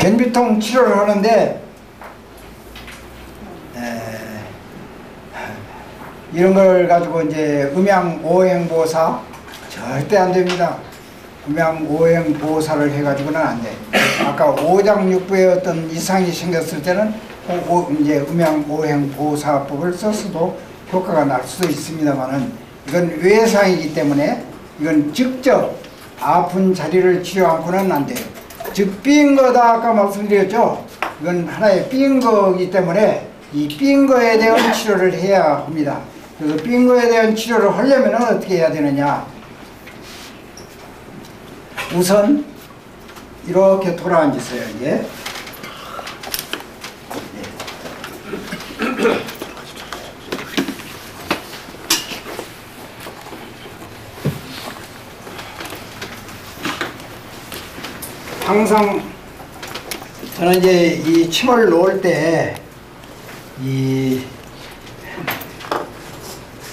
변비통 치료를 하는데 이런 걸 가지고 이제 음양오행보사 절대 안 됩니다. 음양오행보사를 해가지고는 안 돼. 아까 오장육부에 어떤 이상이 생겼을 때는 이제 음양오행보사법을 썼어도 효과가 날 수도 있습니다만은 이건 외상이기 때문에 이건 직접 아픈 자리를 치료 않고는 안 돼요. 즉 삐인 거다 아까 말씀드렸죠. 이건 하나의 삐인 거이기 때문에 이 삐인 거에 대한 치료를 해야 합니다. 그래서 삐인 거에 대한 치료를 하려면 어떻게 해야 되느냐. 우선 이렇게 돌아앉으세요. 이제 항상 저는 이제 이 침을 놓을 때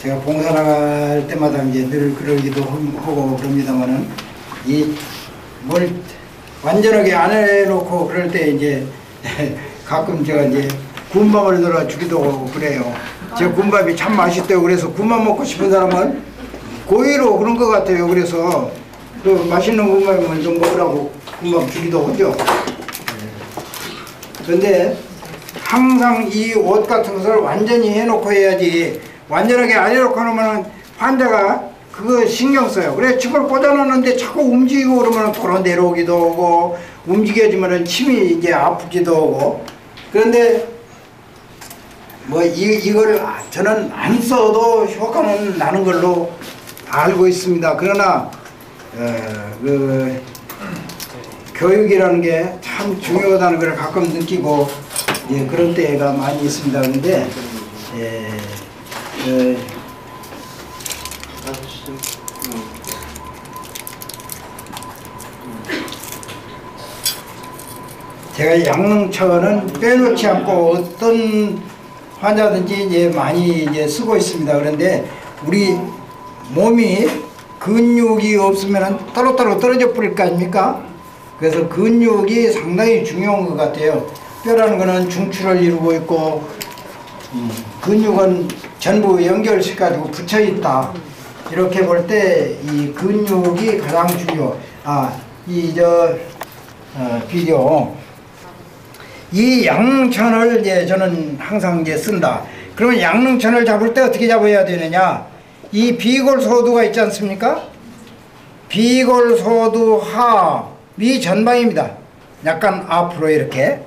제가 봉사 나갈 때마다 이제 늘 그러기도 하고 그럽니다만은 뭘 완전하게 안 해놓고 그럴 때 이제 가끔 제가 이제 군밥을 넣어 주기도 하고 그래요. 제 군밥이 참 맛있대요. 그래서 군밥 먹고 싶은 사람은 고의로 그런 것 같아요. 그래서 그 맛있는 군밥을 좀 먹으라고 군밥 주기도 하죠. 그런데 항상 이 옷 같은 것을 완전히 해놓고 해야지, 완전하게 안 해놓고 하면 환자가 그거 신경 써요. 그래 침을 꽂아놨는데 자꾸 움직이고 그러면 돌아 내려오기도 하고, 움직여지면 침이 이제 아프기도 하고. 그런데 뭐 이걸 저는 안 써도 효과는 나는 걸로 알고 있습니다. 그러나 그 교육이라는 게 참 중요하다는 걸 가끔 느끼고 그런 때가 많이 있습니다. 그런데 제가 양릉천은 빼놓지 않고 어떤 환자든지 이제 많이 이제 쓰고 있습니다. 그런데 우리 몸이 근육이 없으면 따로따로 떨어져 버릴 거 아닙니까? 그래서 근육이 상당히 중요한 것 같아요. 뼈라는 거는 중추를 이루고 있고, 근육은 전부 연결시켜가지고 붙여 있다. 이렇게 볼 때 이 근육이 가장 중요. 비디오. 이 양릉천을 이제 저는 항상 이제 쓴다. 그러면 양릉천을 잡을 때 어떻게 잡아야 되느냐? 이 비골소두가 있지 않습니까? 비골소두 하위 전방입니다. 약간 앞으로 이렇게.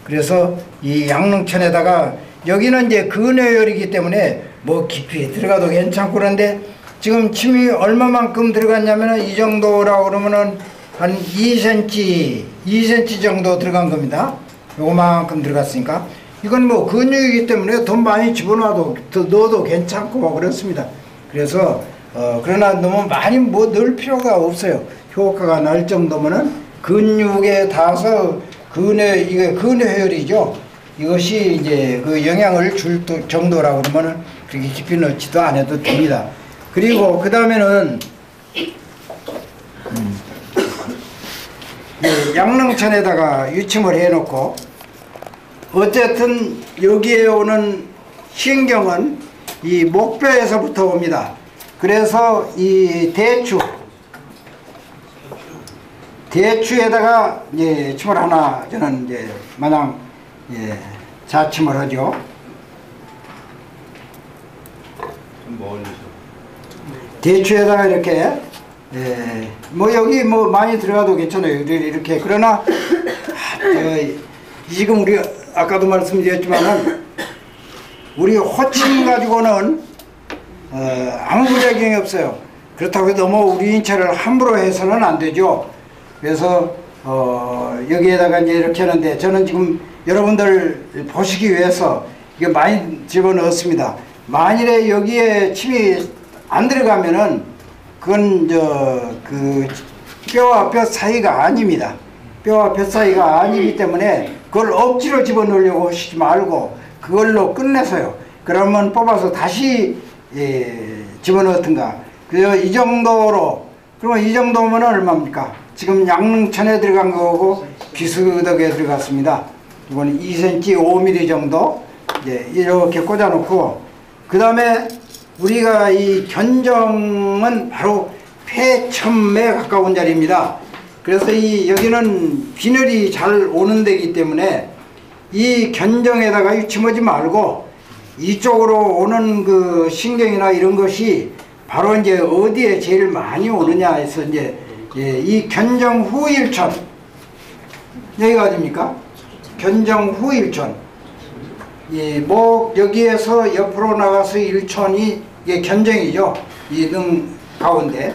그래서 이 양릉천에다가 여기는 이제 근회혈이기 때문에 뭐 깊이 들어가도 괜찮고, 그런데 지금 침이 얼마만큼 들어갔냐면은 이 정도라고 그러면은 한 2cm 정도 들어간 겁니다. 요거만큼 들어갔으니까 이건 뭐 근육이기 때문에 더 많이 집어넣어도 넣어도 괜찮고 뭐 그렇습니다. 그래서 그러나 너무 많이 뭐 넣을 필요가 없어요. 효과가 날 정도면은 근육에 닿아서 이게 근회혈이죠. 이것이 이제 그 영향을 줄 정도라고 그러면은 그렇게 깊이 넣지도 않아도 됩니다. 그리고 그 다음에는 양릉천에다가 유침을 해놓고, 어쨌든 여기에 오는 신경은 이 목뼈에서부터 옵니다. 그래서 이 대추에다가 이제 침을 하나 저는 이제 마냥 자침을 하죠. 대추에다가 이렇게 뭐 여기 뭐 많이 들어가도 괜찮아요. 이렇게. 그러나 지금 우리 아까도 말씀드렸지만은 우리 호침 가지고는 아무 부작용이 없어요. 그렇다고 해도 너무 우리 인체를 함부로 해서는 안 되죠. 그래서 여기에다가 이제 이렇게 하는데, 저는 지금 여러분들 보시기 위해서 이게 많이 집어넣었습니다. 만일에 여기에 침이 안 들어가면은 그건 그 뼈와 뼈 사이가 아닙니다. 뼈와 뼈 사이가 아니기 때문에 그걸 억지로 집어넣으려고 하시지 말고 그걸로 끝내서요. 그러면 뽑아서 다시 집어넣든가. 그래서 이 정도로, 그러면 이 정도면 얼마입니까? 지금 양릉천에 들어간 거고 비스덕에 들어갔습니다. 이거는 2cm 5mm 정도 이제 이렇게 꽂아놓고, 그 다음에 우리가 이 견정은 바로 폐첨에 가까운 자리입니다. 그래서 여기는 빈혈이 잘 오는 데이기 때문에 이 견정에다가 유침하지 말고 이쪽으로 오는 그 신경이나 이런 것이 바로 이제 어디에 제일 많이 오느냐 해서 이제 이 견정 후일천, 여기가 어딥니까? 견정 후일천. 목 여기에서 옆으로 나가서 일천이 이게 견정이죠. 이 등 가운데.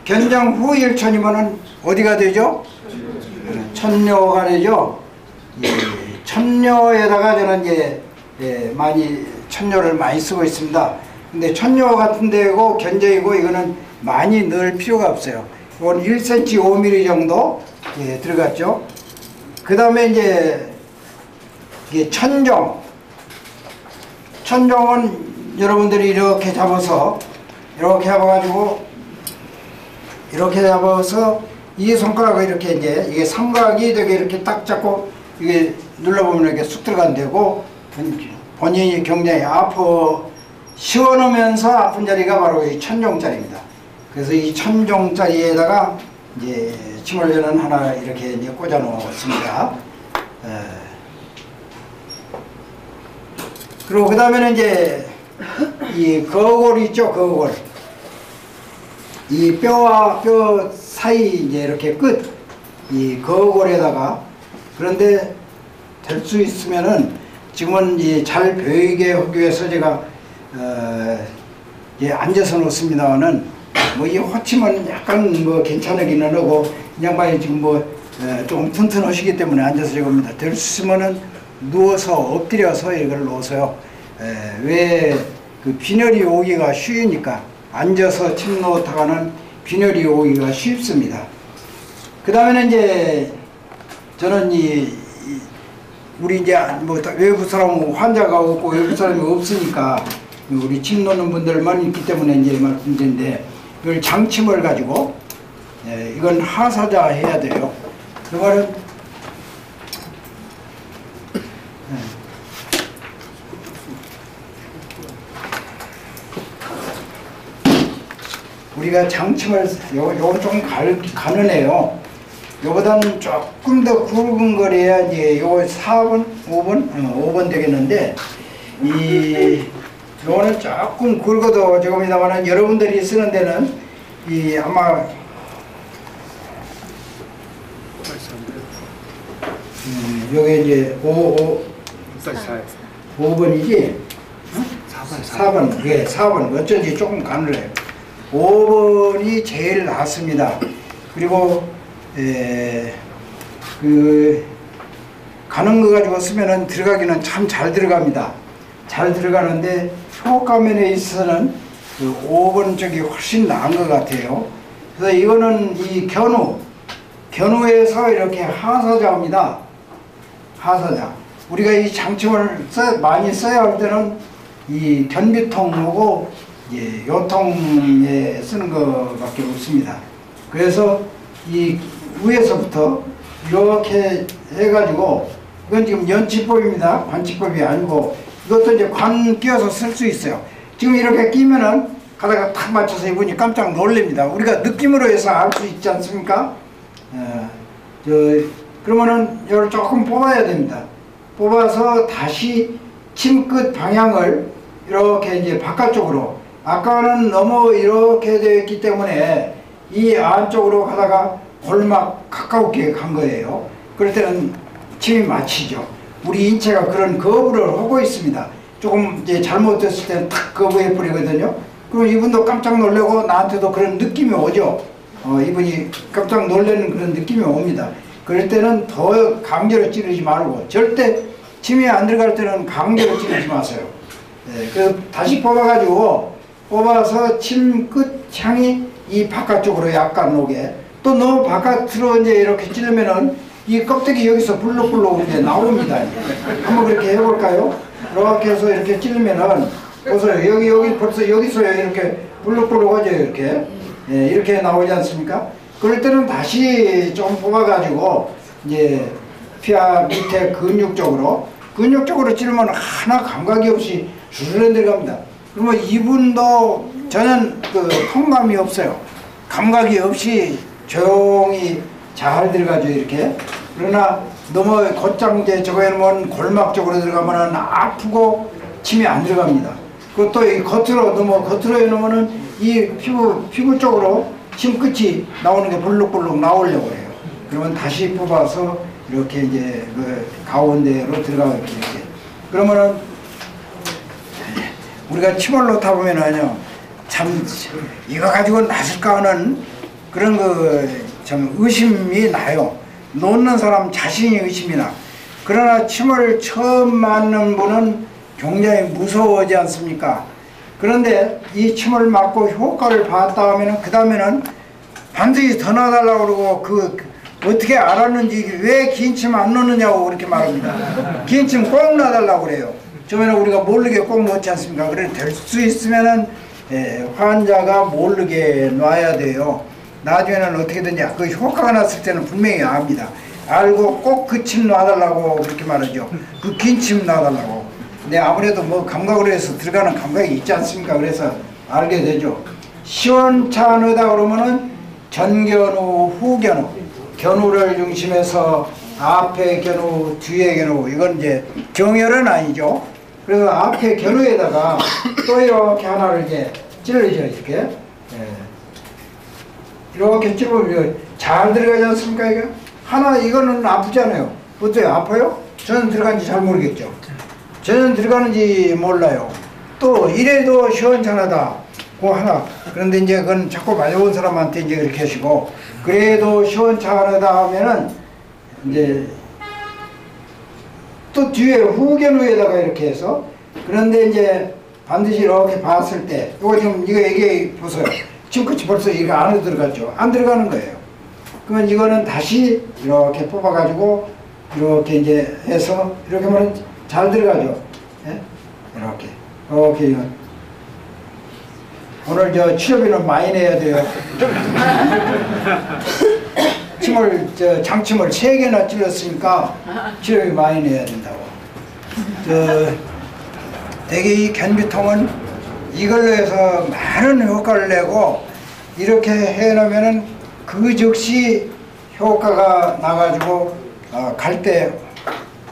견정 후일천이면은 어디가 되죠? 천녀가 되죠. 천녀에다가 저는 이제 많이 천녀를 많이 쓰고 있습니다. 근데 천녀 같은 데고 견정이고 이거는 많이 넣을 필요가 없어요. 이건 1cm 5mm 정도 들어갔죠. 그 다음에 이제 이게 천정. 천정은 여러분들이 이렇게 잡아서 이렇게 잡아가지고 이렇게 잡아서 이 손가락을 이렇게 이제 이게 삼각이 되게 이렇게 딱 잡고 이게 눌러보면 이렇게 쑥 들어간다고 본인이 굉장히 시원하면서 아픈 자리가 바로 이 천정자리입니다. 그래서 이 천정자리에다가 이제 침을려는 하나 이렇게 이제 꽂아 놓습니다. 그리고 그 다음에는 이제 이 거골 있죠, 거골. 이 뼈와 뼈 사이 이제 이렇게 끝, 이 거골에다가, 그런데 될 수 있으면은 지금은 이제 잘 배이게 하기 위해서 제가 앉아서 놓습니다만은 뭐 이 호치면 약간 뭐 괜찮으기는 하고 이 양반이 지금 좀 튼튼하시기 때문에 앉아서 저겁니다. 될 수 있으면은 누워서 엎드려서 이걸 놓으세요. 왜 그 빈혈이 오기가 쉬우니까 앉아서 침 놓다가는 빈혈이 오기가 쉽습니다. 그 다음에는 이제 저는 우리 이제 뭐 외부 사람 환자가 없고 외부 사람이 없으니까 우리 침 놓는 분들만 있기 때문에 이제 말씀드린데, 이걸 장침을 가지고 이건 하사자 해야 돼요. 그 말은 우리가 장침을 요건 좀 가느네요. 요보다는 조금 더 굵은 거래야 이제 요 4번, 5번, 5번 되겠는데, 요거는 조금 굵어도 저겁니다만은 여러분들이 쓰는 데는 아마 요게 이제 5번이지? 4번. 예, 4번. 어쩐지 조금 가늘어요. 5번이 제일 낫습니다. 그리고 가는 거 가지고 쓰면은 들어가기는 참 잘 들어갑니다. 잘 들어가는데 효과면에 있어서는 그 5번 쪽이 훨씬 나은 것 같아요. 그래서 이거는 이 견우에서 이렇게 하사자입니다. 하사자. 우리가 이 장침을 많이 써야 할 때는 이 견비통하고 요통에 쓰는 것밖에 없습니다. 그래서 이 위에서부터 이렇게 해가지고, 이건 지금 연치법입니다. 관치법이 아니고, 이것도 이제 관 끼워서 쓸 수 있어요. 지금 이렇게 끼면은 가다가 탁 맞춰서 입으니 깜짝 놀랍니다. 우리가 느낌으로 해서 알 수 있지 않습니까? 그러면은 이걸 조금 뽑아야 됩니다. 뽑아서 다시 침 끝 방향을 이렇게 이제 바깥쪽으로, 아까는 너무 이렇게 되어 있기 때문에 이 안쪽으로 가다가 골막 가까우게 간 거예요. 그럴 때는 침이 맞히죠. 우리 인체가 그런 거부를 하고 있습니다. 조금 이제 잘못됐을 때는 탁 거부해 버리거든요. 그럼 이분도 깜짝 놀라고 나한테도 그런 느낌이 오죠. 이분이 깜짝 놀라는 그런 느낌이 옵니다. 그럴 때는 더 강제로 찌르지 말고, 절대 침이 안 들어갈 때는 강제로 찌르지 마세요. 그래서 다시 뽑아서 침 끝 향이 이 바깥쪽으로 약간 오게, 또 너무 바깥으로 이제 이렇게 찌르면은 이 껍데기 여기서 불룩불룩 이제 나옵니다. 한번 그렇게 해볼까요? 이렇게 해서 이렇게 찌르면은 보세요. 여기 벌써 여기서 이렇게 불룩불룩하죠. 이렇게 나오지 않습니까? 그럴 때는 다시 좀 뽑아가지고 이제 폐하 밑에 근육적으로 찌르면 하나 감각이 없이 주르륵 들어갑니다. 그러면 이분도 전혀 그 통감이 없어요. 감각이 없이 조용히 잘 들어가죠, 이렇게. 그러나 너무 곧장 이제 저거 해놓으면 골막 쪽으로 들어가면 아프고 침이 안 들어갑니다. 그것도 이 너무 겉으로 해놓으면은 이 피부 쪽으로 침 끝이 나오는 게 볼록볼록 나오려고 해요. 그러면 다시 뽑아서 이렇게 이제 그 가운데로 들어가게 이렇게. 그러면은 우리가 침을 놓다 보면은요, 참 이거 가지고 낫을까 하는 그런 그 참 의심이 나요. 놓는 사람 자신이 의심이 나. 그러나 침을 처음 맞는 분은 굉장히 무서워하지 않습니까? 그런데 이 침을 맞고 효과를 봤다 하면은 그 다음에는 반드시 더 놔달라고 그러고 어떻게 알았는지 왜 긴 침 안 넣느냐고 그렇게 말합니다. 긴 침 꼭 놔달라고 그래요. 처음에는 우리가 모르게 꼭 넣지 않습니까? 그래 될 수 있으면은 환자가 모르게 놔야 돼요. 나중에는 어떻게든지 그 효과가 났을 때는 분명히 압니다. 알고 꼭 그 침 놔달라고 그렇게 말하죠. 그 긴 침 놔달라고. 근데 아무래도 뭐 감각으로 해서 들어가는 감각이 있지 않습니까? 그래서 알게 되죠. 시원찮으다 그러면은 전견후, 후견후. 견후를 중심해서 앞에 견후, 뒤에 견후. 이건 이제 정열은 아니죠. 그래서 앞에 견후에다가 또 이렇게 하나를 이제 찔러죠, 이렇게. 이렇게 찔러면 잘 들어가지 않습니까, 이게? 하나, 이거는 아프잖아요. 어때요? 아파요? 저는 들어간지 잘 모르겠죠. 저는 들어가는지 몰라요. 또, 이래도 시원찮하다. 그 하나. 그런데 이제 그건 자꾸 맞아본 사람한테 이제 그렇게 하시고, 그래도 시원찮하다 하면은, 이제, 또 뒤에 후견후에다가 이렇게 해서, 그런데 이제 반드시 이렇게 봤을 때, 이거 지금, 이거 얘기해 보세요. 지금 끝이 벌써 이거 안으로 들어갔죠. 안 들어가는 거예요. 그러면 이거는 다시 이렇게 뽑아가지고 이렇게 이제 해서 이렇게 하면 잘 들어가죠. 예? 이렇게 이거. 오늘 저 치료비는 많이 내야 돼요. 장침을 3개나 찔렀으니까 치료비 많이 내야 된다고. 대개 이 견비통은 이걸로 해서 많은 효과를 내고 이렇게 해놓으면은 그 즉시 효과가 나가지고 갈 때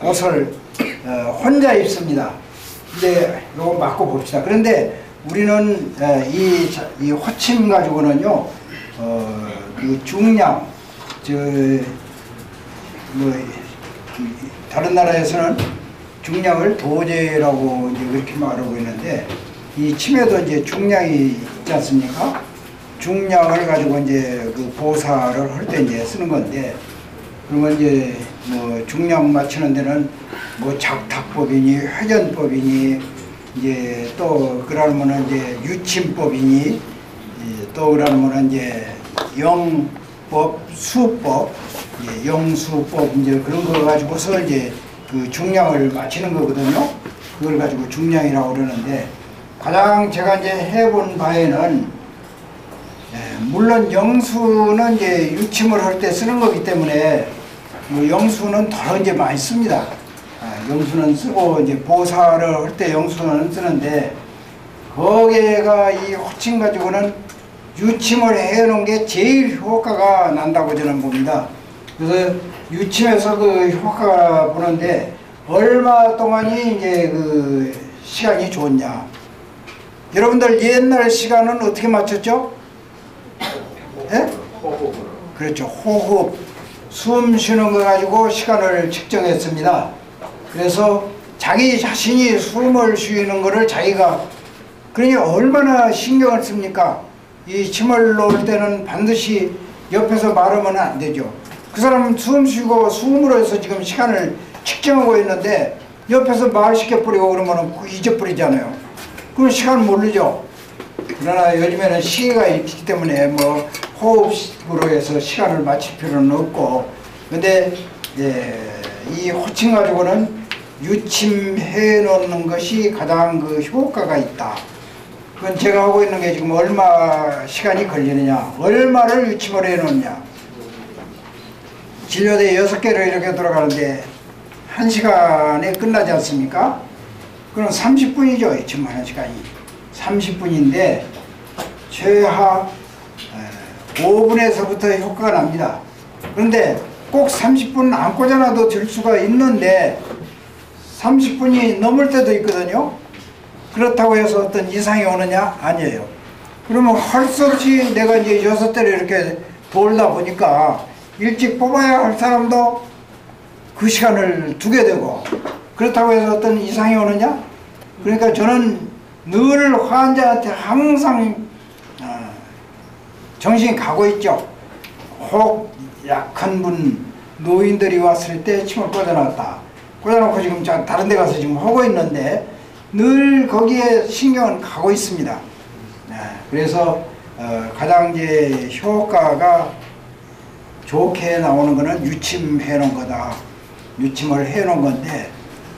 옷을 혼자 입습니다. 근데 이거 맞고 봅시다. 그런데 우리는 이 호침 가지고는요, 그 중량, 다른 나라에서는 중량을 도제라고 이제 그렇게 말하고 있는데, 이 침에도 이제 중량이 있지 않습니까? 중량을 가지고 이제 그 보살을 할 때 이제 쓰는 건데, 그러면 이제 뭐 중량 맞추는 데는 뭐 작탁법이니 회전법이니 이제 또 그러면은 이제 유침법이니 또 그러면은 이제 영법, 수법, 영수법 이제 그런 거 가지고서 이제 그 중량을 맞추는 거거든요. 그걸 가지고 중량이라고 그러는데, 가장 제가 이제 해본 바에는 물론 영수는 이제 유침을 할 때 쓰는 거기 때문에 뭐 영수는 더 이제 많이 씁니다. 영수는 쓰고 이제 보살을 할 때 영수는 쓰는데, 거기에가 이 호침 가지고는 유침을 해 놓은 게 제일 효과가 난다고 저는 봅니다. 그래서 유침에서 그 효과가 보는데 얼마 동안이 이제 그 시간이 좋냐. 여러분들 옛날 시간은 어떻게 맞췄죠? 예? 그렇죠. 호흡, 숨 쉬는 거 가지고 시간을 측정했습니다. 그래서 자기 자신이 숨을 쉬는 거를 자기가, 그러니 얼마나 신경을 씁니까? 이 침을 놓을 때는 반드시 옆에서 말하면 안 되죠. 그 사람은 숨 쉬고 숨으로 해서 지금 시간을 측정하고 있는데 옆에서 말 시켜버리고 그러면 잊어버리잖아요. 그럼 시간 모르죠. 그러나 요즘에는 시계가 있기 때문에 뭐 호흡으로 해서 시간을 맞출 필요는 없고, 근데 이 호칭 가지고는 유침해 놓는 것이 가장 그 효과가 있다. 그건 제가 하고 있는 게 지금 얼마 시간이 걸리느냐, 얼마를 유침을 해 놓느냐. 진료대 6개를 이렇게 돌아가는데 1시간에 끝나지 않습니까? 그럼 30분이죠. 지금 1시간이 30분인데 최하 5분에서부터 효과가 납니다. 그런데 꼭 30분 안 꽂아놔도 될 수가 있는데 30분이 넘을 때도 있거든요. 그렇다고 해서 어떤 이상이 오느냐? 아니에요. 그러면 할 수 없이 내가 이제 6대를 이렇게 돌다 보니까 일찍 뽑아야 할 사람도 그 시간을 두게 되고, 그렇다고 해서 어떤 이상이 오느냐? 그러니까 저는 늘 환자한테 항상 정신이 가고 있죠. 혹 약한 분, 노인들이 왔을 때 침을 꽂아놨다. 꽂아놓고 지금 다른 데 가서 지금 하고 있는데 늘 거기에 신경은 가고 있습니다. 그래서 가장 이제 효과가 좋게 나오는 거는 유침해 놓은 거다. 유침을 해 놓은 건데,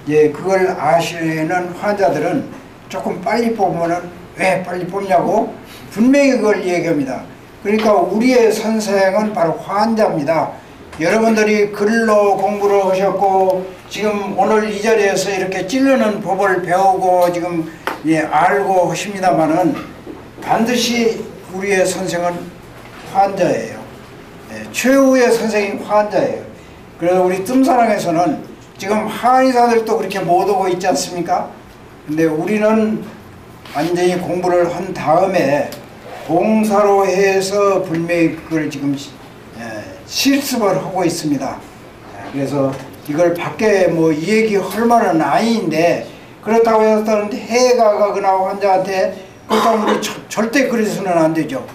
이제 그걸 아시는 환자들은 조금 빨리 뽑으면은 왜 빨리 뽑냐고 분명히 그걸 얘기합니다. 그러니까 우리의 선생은 바로 환자입니다. 여러분들이 글로 공부를 하셨고 지금 오늘 이 자리에서 이렇게 찌르는 법을 배우고 지금 알고 하십니다마는 반드시 우리의 선생은 환자예요. 최후의 선생이 환자예요. 그래서 우리 뜸사랑에서는 지금 한의사들도 그렇게 못 오고 있지 않습니까? 근데 우리는 완전히 공부를 한 다음에 봉사로 해서 분명히 그걸 지금 실습을 하고 있습니다. 그래서 이걸 밖에 뭐 이 얘기 할 말은 아닌데, 그렇다고 해서 해가 가거나 환자한테 그렇다고 우리 절대 그래서는 안 되죠.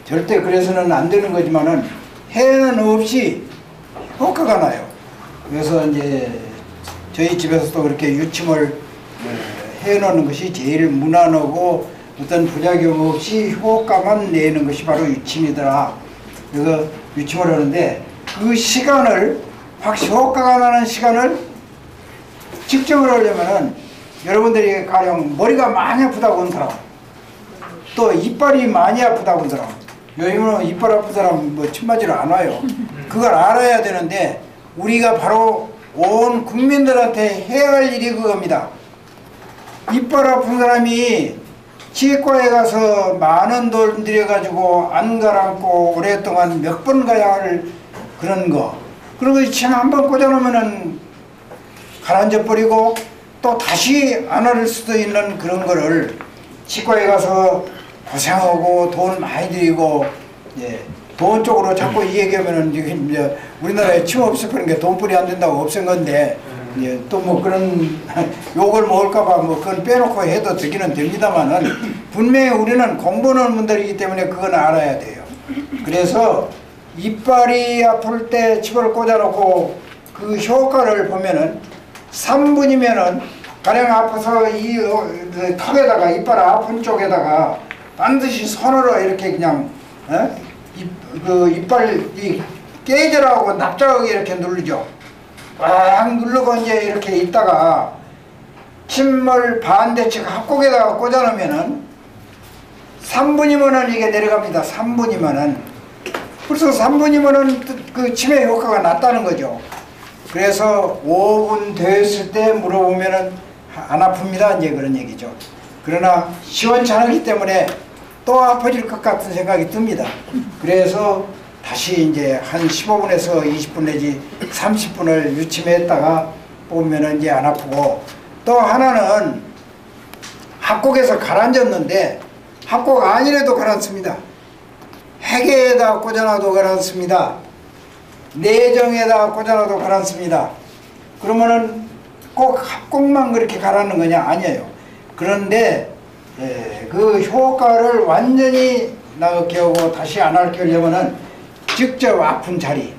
절대 그래서는 안 되는 거지만은 해는 없이 효과가 나요. 그래서 이제 저희 집에서도 그렇게 유침을 해 놓는 것이 제일 무난하고 어떤 부작용 없이 효과만 내는 것이 바로 유침이더라. 그래서 유침을 하는데 그 시간을 확실히 효과가 나는 시간을 측정을 하려면은 여러분들이 가령 머리가 많이 아프다고 한 사람, 또 이빨이 많이 아프다고 한 사람, 요즘은 이빨 아픈 사람 뭐 침 맞으러 안 와요. 그걸 알아야 되는데 우리가 바로 온 국민들한테 해야 할 일이 그겁니다. 이빨 아픈 사람이 치과에 가서 많은 돈 들여가지고 안 가라앉고 오랫동안 몇 번 가야 할 그런 거, 그리고 침 한 번 꽂아놓으면은 가라앉아 버리고 또 다시 안 할 수도 있는 그런 거를 치과에 가서 고생하고 돈 많이 들이고, 돈 쪽으로 자꾸 이 얘기하면은 이제 우리나라에 침 없애버리는 게 돈벌이 안 된다고 없앤 건데, 또 뭐 그런 욕을 먹을까봐 뭐 그건 빼놓고 해도 되기는 됩니다만은 분명히 우리는 공부하는 분들이기 때문에 그건 알아야 돼요. 그래서 이빨이 아플 때 침을 꽂아놓고 그 효과를 보면은 3분이면은 가령 아파서 이 턱에다가 이빨 아픈 쪽에다가 반드시 손으로 이렇게 그냥 그 이빨이 깨지라고 납작하게 이렇게 누르죠. 꽉 누르고 이제 이렇게 있다가 침을 반대측 합곡에다가 꽂아놓으면은 3분이면은 이게 내려갑니다. 3분이면은 벌써 3분이면은 그 침의 효과가 났다는 거죠. 그래서 5분 됐을 때 물어보면은 안 아픕니다. 이제 그런 얘기죠. 그러나 시원찮기 때문에 또 아파질 것 같은 생각이 듭니다. 그래서 다시 이제 한 15분에서 20분 내지 30분을 유침했다가 보면은 이제 안 아프고, 또 하나는 합곡에서 가라앉았는데 합곡 아니래도 가라앉습니다. 해계에다 꽂아놔도 가라앉습니다. 내정에다 꽂아놔도 가라앉습니다. 그러면은 꼭 합곡만 그렇게 가라앉는 거냐? 아니에요. 그런데 그 효과를 완전히 나게 하고 다시 안 앓게 하려면은 직접 아픈 자리,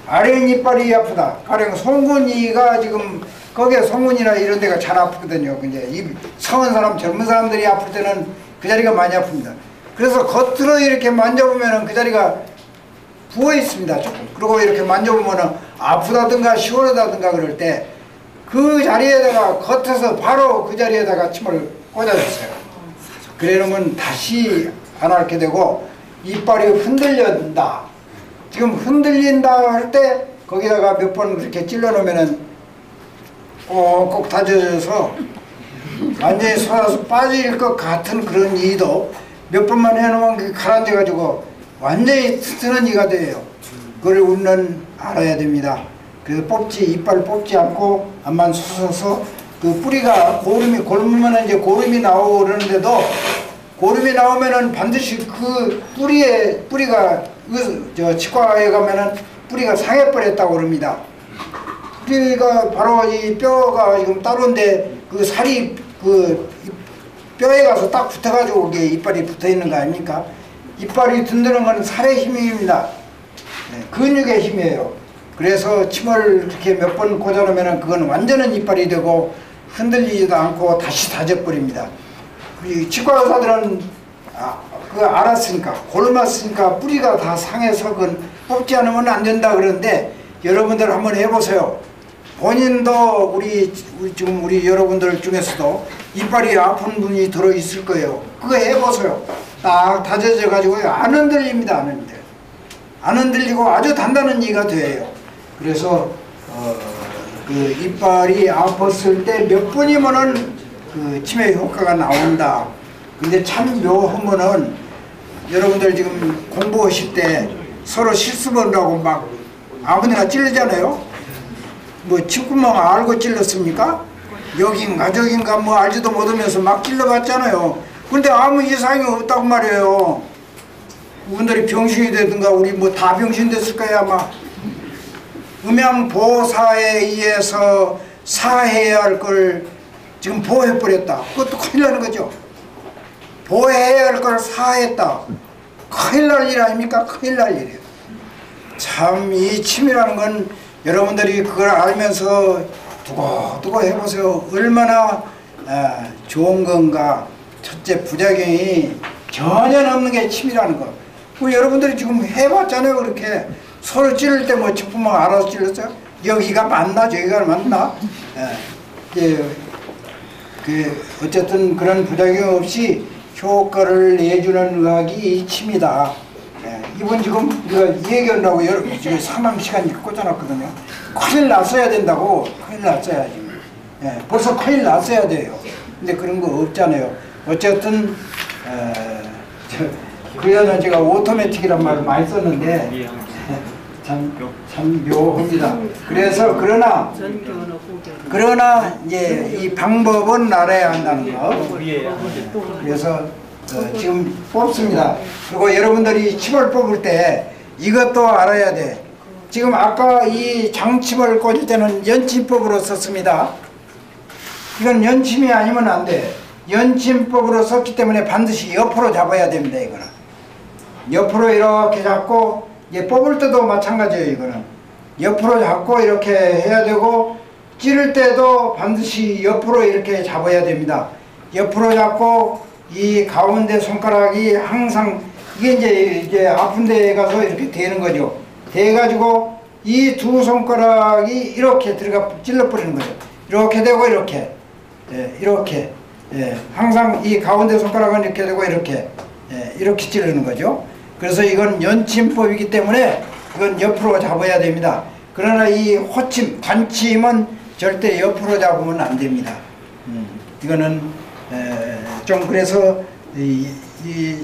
아랫이빨이 아프다. 가령 송곳니가 지금 거기에 송곳니나 이런 데가 잘 아프거든요. 이제 이 성은 사람, 젊은 사람들이 아플 때는 그 자리가 많이 아픕니다. 그래서 겉으로 이렇게 만져보면은 그 자리가 부어 있습니다. 조금. 그리고 이렇게 만져보면은 아프다든가 시원하다든가 그럴 때 그 자리에다가 겉에서 바로 그 자리에다가 침을 꽂아줬어요. 그러면 다시 안 앓게 되고, 이빨이 흔들린다. 지금 흔들린다 할 때 거기다가 몇 번 그렇게 찔러 놓으면은 꼭꼭 다져져서 완전히 쏟아서 빠질 것 같은 그런 이도 몇 번만 해놓으면 가라앉아 가지고 완전히 튼튼한 이가 돼요. 그걸 우리는 알아야 됩니다. 그래서 이빨 뽑지 않고 앞만 솟아서 그 뿌리가 골무면 이제 고름이 나오고 그러는데도 고름이 나오면은 반드시 그 뿌리가 치과에 가면은 뿌리가 상해버렸다고 그럽니다. 뿌리가 바로 이 뼈가 지금 따로인데 그 살이 그 뼈에 가서 딱 붙어가지고 이게 이빨이 붙어 있는 거 아닙니까? 이빨이 든드는 건 살의 힘입니다. 네, 근육의 힘이에요. 그래서 침을 이렇게 몇 번 꽂아놓으면 그건 완전한 이빨이 되고 흔들리지도 않고 다시 다져버립니다. 치과 의사들은 알았으니까 골랐으니까 뿌리가 다 상해서 그건 뽑지 않으면 안 된다 그러는데 여러분들 한번 해보세요. 본인도 우리 여러분들 중에서도 이빨이 아픈 분이 들어있을 거예요. 그거 해보세요. 딱 다져져 가지고 안 흔들립니다. 안 흔들리고 아주 단단한 이가 돼요. 그래서 그 이빨이 아팠을 때 몇 번이면은 그 치매 효과가 나온다. 근데 참 묘하면은 여러분들 지금 공부하실 때 서로 실수본다고 막 아무데나 찔르잖아요. 뭐 침구멍 알고 찔렀습니까? 여긴가 저긴가 뭐 알지도 못하면서 막 찔러봤잖아요. 근데 아무 이상이 없다고 말이에요. 그분들이 병신이 되든가 우리 뭐 다 병신 됐을 거야 아마. 음양보호사에 의해서 사해야 할 걸 지금 보호해버렸다. 그것도 큰일 나는 거죠. 보호해야 할 걸 사했다. 큰일 날 일 아닙니까? 큰일 날 일이에요. 참 이 침이라는 건 여러분들이 그걸 알면서 두고두고 해보세요. 얼마나 좋은 건가. 첫째 부작용이 전혀 없는 게 침이라는 거. 여러분들이 지금 해봤잖아요. 그렇게 서로 찌를 때 뭐 침구멍 알아서 찔렀어요? 여기가 맞나 저기가 맞나? 어쨌든 그런 부작용 없이 효과를 내주는 의학이 침이다. 이번 지금 우리가 이 얘기한다고 지금 상담 시간이 꽂아놨거든요. 큰일 났어야 된다고. 큰일 났어야 지금. 벌써 큰일 났어야 돼요. 근데 그런 거 없잖아요. 어쨌든 그래서 제가 오토매틱이란 말을 많이 썼는데 참 묘합니다. 그래서 그러나 이제 이 방법은 알아야 한다는 거. 그래서 지금 뽑습니다. 그리고 여러분들이 침을 뽑을 때 이것도 알아야 돼. 지금 아까 이 장침을 꽂을 때는 연침법으로 썼습니다. 이건 연침이 아니면 안 돼. 연침법으로 썼기 때문에 반드시 옆으로 잡아야 됩니다. 이거는 옆으로 이렇게 잡고 이제 뽑을 때도 마찬가지예요. 이거는 옆으로 잡고 이렇게 해야 되고 찌를 때도 반드시 옆으로 이렇게 잡아야 됩니다. 옆으로 잡고 이 가운데 손가락이 항상 이게 이제 아픈 데에 가서 이렇게 대는 거죠. 대가지고 이 두 손가락이 이렇게 들어가 찔러버리는 거죠. 이렇게 되고 이렇게 이렇게 항상 이 가운데 손가락은 이렇게 되고 이렇게 이렇게 찌르는 거죠. 그래서 이건 연침법이기 때문에 이건 옆으로 잡아야 됩니다. 그러나 이 호침, 관침은 절대 옆으로 잡으면 안 됩니다. 이거는 좀 그래서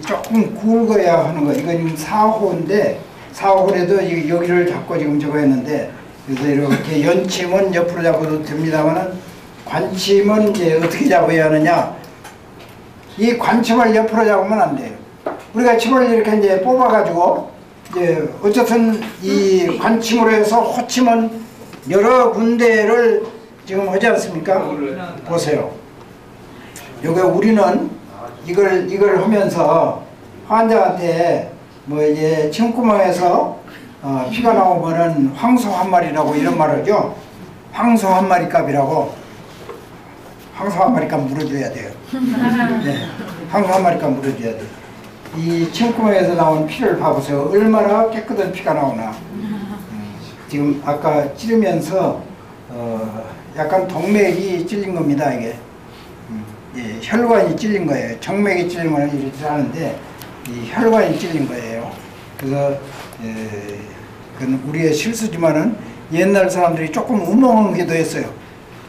조금 굵어야 하는 거. 이건 4호인데 4호래도 여기를 잡고 지금 저거 했는데 그래서 이렇게 연침은 옆으로 잡아도 됩니다만은 관침은 이제 어떻게 잡아야 하느냐. 이 관침을 옆으로 잡으면 안 돼요. 우리가 침을 이렇게 이제 뽑아가지고 이제 어쨌든 이 관침으로 해서 호침은 여러 군데를 지금 하지 않습니까? 보세요. 여기 우리는 이걸 하면서 환자한테 뭐 이제 침구멍에서 피가 나오면은 황소 한 마리라고 이런 말을 하죠. 황소 한 마리 값이라고. 황소 한 마리 값 물어줘야 돼요. 네, 황소 한 마리 값 물어줘야 돼요. 이 침구멍에서 나온 피를 봐보세요. 얼마나 깨끗한 피가 나오나. 지금 아까 찌르면서 약간 동맥이 찔린 겁니다. 이게 혈관이 찔린 거예요. 정맥이 찔리면 이렇게 하는데 이 혈관이 찔린 거예요. 그래서 그건 우리의 실수지만은 옛날 사람들이 조금 우멍하기도 했어요.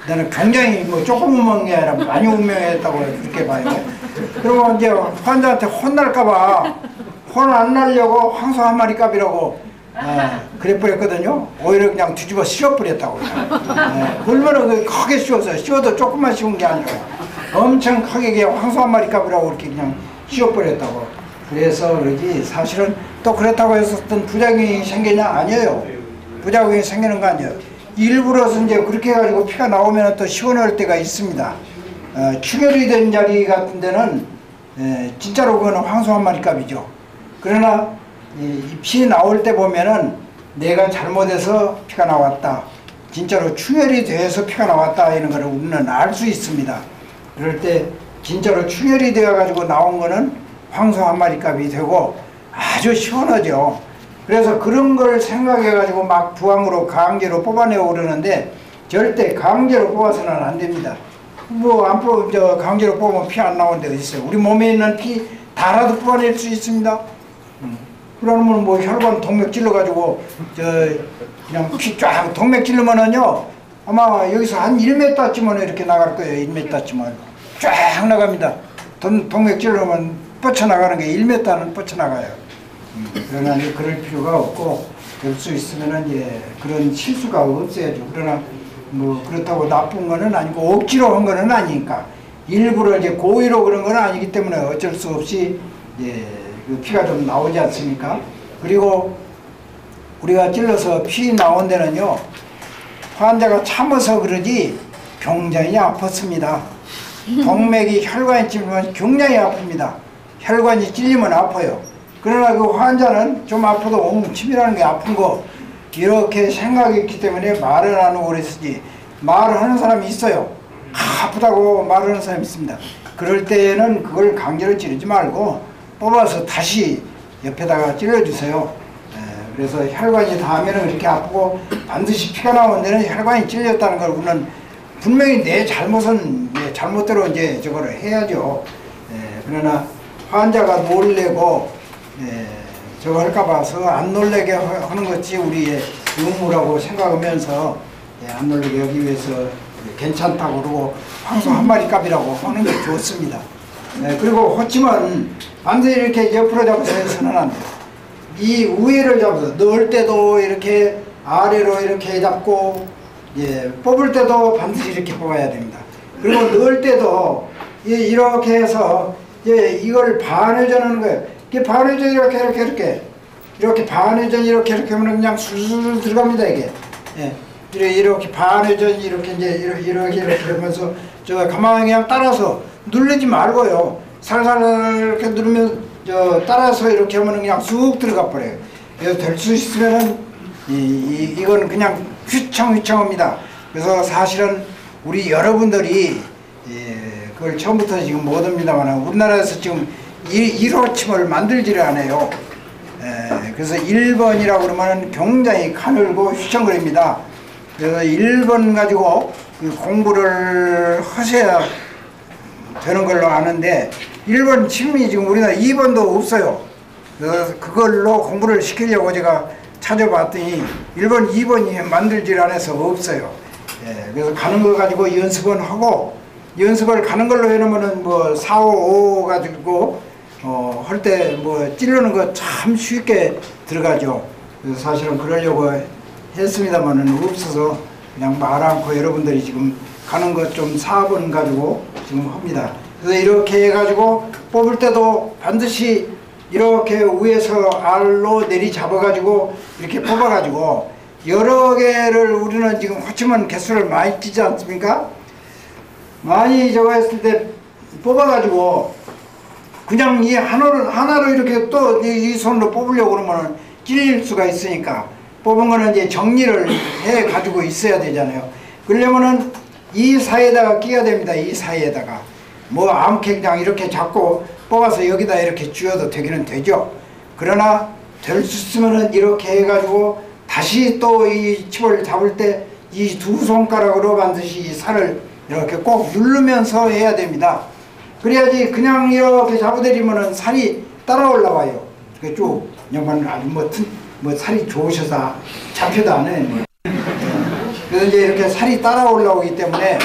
나는 굉장히 뭐 조금 우멍한 게 아니라 많이 우멍했다고 그렇게 봐요. 그리고 이제 환자한테 혼날까봐 혼 안 날려고 황소 한 마리 값이라고 그래 버렸거든요. 오히려 그냥 뒤집어 씌워버렸다고. 얼마나 크게 씌워서 씌워도 조금만 씌운 게 아니라 엄청 크게 그냥 황소 한 마리 값이라고 이렇게 그냥 씌워버렸다고. 그래서 그러지 사실은 또 그렇다고 해서 어떤 부작용이 생기냐? 아니에요. 부작용이 생기는 거 아니에요. 일부러서 이제 그렇게 해가지고 피가 나오면 또 시원할 때가 있습니다. 충혈이 된 자리 같은 데는 진짜로 그거는 황소 한 마리 값이죠. 그러나 이 피 나올 때 보면은 내가 잘못해서 피가 나왔다, 진짜로 충혈이 돼서 피가 나왔다 이런 거를 우리는 알 수 있습니다. 그럴 때 진짜로 충혈이 되어 가지고 나온 거는 황소 한 마리 값이 되고 아주 시원하죠. 그래서 그런 걸 생각해 가지고 막 부항으로 강제로 뽑아내고 그러는데 절대 강제로 뽑아서는 안 됩니다. 뭐 안 강제로 뽑으면 피 안 나오는 데가 있어요. 우리 몸에 있는 피 다라도 뽑아낼 수 있습니다. 그러면 뭐 혈관 동맥 찔러가지고 그냥 피 쫙 동맥 찔르면은요 아마 여기서 한 1m쯤은 이렇게 나갈 거예요. 1m쯤은 쫙 나갑니다. 동맥 찔러면 뻗쳐나가는 게 1m는 뻗쳐나가요. 그러나 이제 그럴 필요가 없고 될 수 있으면은 이제 그런 실수가 없어야죠. 그러나 뭐 그렇다고 나쁜 거는 아니고 억지로 한 거는 아니니까 일부러 이제 고의로 그런 건 아니기 때문에 어쩔 수 없이 그 피가 좀 나오지 않습니까? 그리고 우리가 찔러서 피 나온 데는요 환자가 참아서 그러지 굉장히 아팠습니다. 동맥이 혈관이 찔리면 굉장히 아픕니다. 혈관이 찔리면 아파요. 그러나 그 환자는 좀 아파도 치밀하는 게 아픈 거 이렇게 생각이 있기 때문에 말을 안 하고 그랬으지 말을 하는 사람이 있어요. 아프다고 말하는 사람이 있습니다. 그럴 때는 그걸 강제로 찌르지 말고 뽑아서 다시 옆에다가 찔러주세요. 그래서 혈관이 닿으면 이렇게 아프고 반드시 피가 나오는 데는 혈관이 찔렸다는 걸 우리는 분명히 내 잘못은 잘못대로 이제 저거를 해야죠. 그러나 환자가 놀래고 저거 할까 봐서 안 놀래게 하는 것이 우리의 의무라고 생각하면서 안 놀래게 하기 위해서 괜찮다고 그러고 황소 한 마리 값이라고 하는 게 좋습니다. 그리고 호치면 반드시 이렇게 옆으로 잡아서 해서는 안 돼요. 이 위를 잡아서 넣을 때도 이렇게 아래로 이렇게 잡고 뽑을 때도 반드시 이렇게 뽑아야 됩니다. 그리고 넣을 때도 이렇게 해서 이걸 반회전 하는 거예요. 이게 반회전 이렇게 반회전 이렇게 하면 그냥 술술 들어갑니다. 이게 이렇게 반회전 이렇게 이렇게 하면서 저 가만히 그냥 따라서 누르지 말고요. 살살 이렇게 누르면 따라서 이렇게 하면 그냥 쑥 들어가 버려요. 그래서 될 수 있으면은 이건 그냥 휘청휘청합니다. 그래서 사실은 우리 여러분들이 그걸 처음부터 지금 못 합니다만 우리나라에서 지금 1호침을 만들지를 않아요. 그래서 1번이라고 그러면 굉장히 가늘고 휘청거립니다. 그래서 1번 가지고 공부를 하셔야 되는 걸로 아는데 1번 침이 지금 우리나라 2번도 없어요. 그래서 그걸로 공부를 시키려고 제가 찾아봤더니 1번, 2번이 만들질 않아서 없어요. 그래서 가는 거 가지고 연습은 하고 연습을 가는 걸로 해놓으면은 뭐 4, 5, 5 가지고 할 때 뭐 찌르는 거 참 쉽게 들어가죠. 그래서 사실은 그러려고 했습니다만은 없어서 그냥 말 않고 여러분들이 지금 가는 것 좀 4번 가지고 지금 합니다. 그래서 이렇게 해가지고 뽑을 때도 반드시 이렇게 위에서 알로 내리 잡아가지고 이렇게 뽑아가지고 여러 개를 우리는 지금 호치면 개수를 많이 찌지 않습니까? 많이 저거 했을 때 뽑아가지고 그냥 이 하나로 이렇게 또 이 손으로 뽑으려고 그러면 찔릴 수가 있으니까 뽑은 거는 이제 정리를 해 가지고 있어야 되잖아요. 그러려면은 이 사이에다가 끼야 됩니다. 이 사이에다가 뭐 아무렇게 그냥 이렇게 잡고 뽑아서 여기다 이렇게 쥐어도 되기는 되죠. 그러나 될 수 있으면은 이렇게 해가지고 다시 또 이 칩을 잡을 때 이 두 손가락으로 반드시 이 살을 이렇게 꼭 누르면서 해야 됩니다. 그래야지 그냥 이렇게 잡아들이면은 살이 따라 올라와요. 쭉 양반 아주 뭐 살이 좋으셔서 잡혀도 안 해요. 그래서 이제 이렇게 살이 따라 올라오기 때문에